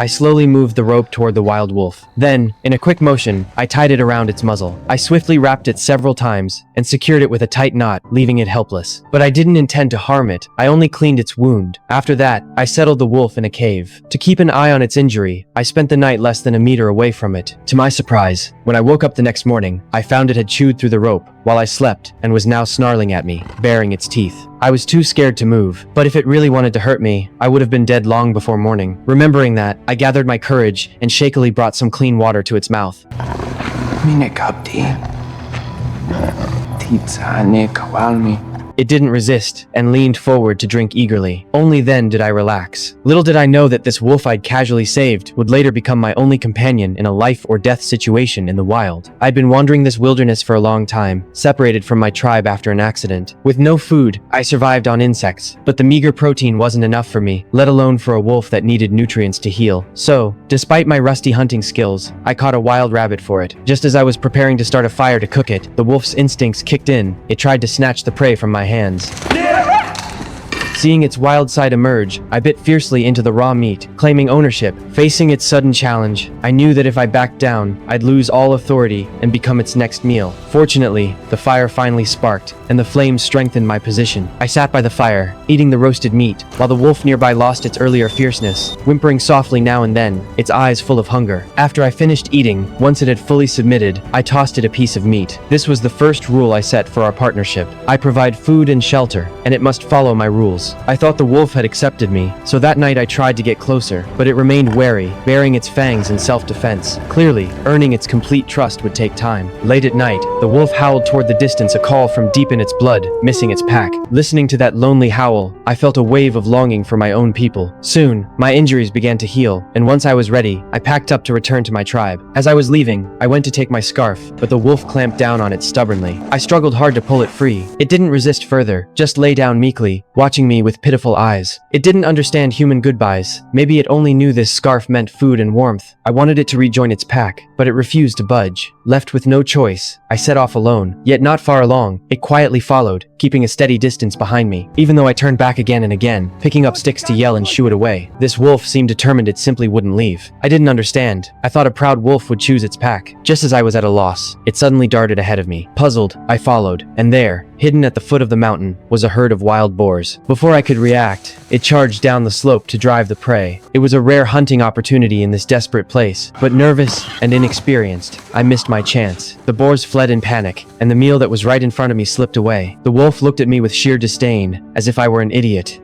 I slowly moved the rope toward the wild wolf. Then, in a quick motion, I tied it around its muzzle. I swiftly wrapped it several times and secured it with a tight knot, leaving it helpless. But I didn't intend to harm it. I only cleaned its wound. After that, I settled the wolf in a cave. To keep an eye on its injury, I spent the night less than a meter away from it. To my surprise, when I woke up the next morning, I found it had chewed through the rope while I slept and was now snarling at me, baring its teeth. I was too scared to move, but if it really wanted to hurt me, I would have been dead long before morning. Remembering that, I gathered my courage and shakily brought some clean water to its mouth. It didn't resist and leaned forward to drink eagerly. Only then did I relax. Little did I know that this wolf I'd casually saved would later become my only companion in a life or death situation in the wild. I'd been wandering this wilderness for a long time, separated from my tribe after an accident. With no food, I survived on insects, but the meager protein wasn't enough for me, let alone for a wolf that needed nutrients to heal. So, despite my rusty hunting skills, I caught a wild rabbit for it. Just as I was preparing to start a fire to cook it, the wolf's instincts kicked in. It tried to snatch the prey from my hands. Seeing its wild side emerge, I bit fiercely into the raw meat, claiming ownership. Facing its sudden challenge, I knew that if I backed down, I'd lose all authority and become its next meal. Fortunately, the fire finally sparked, and the flames strengthened my position. I sat by the fire, eating the roasted meat, while the wolf nearby lost its earlier fierceness, whimpering softly now and then, its eyes full of hunger. After I finished eating, once it had fully submitted, I tossed it a piece of meat. This was the first rule I set for our partnership. I provide food and shelter, and it must follow my rules. I thought the wolf had accepted me, so that night I tried to get closer, but it remained wary, baring its fangs in self-defense. Clearly, earning its complete trust would take time. Late at night, the wolf howled toward the distance, a call from deep in its blood, missing its pack. Listening to that lonely howl, I felt a wave of longing for my own people. Soon, my injuries began to heal, and once I was ready, I packed up to return to my tribe. As I was leaving, I went to take my scarf, but the wolf clamped down on it stubbornly. I struggled hard to pull it free. It didn't resist further, just lay down meekly, watching me with pitiful eyes. It didn't understand human goodbyes. Maybe it only knew this scarf meant food and warmth. I wanted it to rejoin its pack, but it refused to budge. Left with no choice, I set off alone. Yet not far along, it quietly followed, keeping a steady distance behind me. Even though I turned back again and again, picking up sticks to yell and shoo it away, this wolf seemed determined it simply wouldn't leave. I didn't understand. I thought a proud wolf would choose its pack. Just as I was at a loss, it suddenly darted ahead of me. Puzzled, I followed, and there, hidden at the foot of the mountain, was a herd of wild boars. Before I could react, it charged down the slope to drive the prey. It was a rare hunting opportunity in this desperate place, but nervous and inexperienced, I missed my chance. The boars fled in panic, and the meal that was right in front of me slipped away. The wolf looked at me with sheer disdain, as if I were an idiot.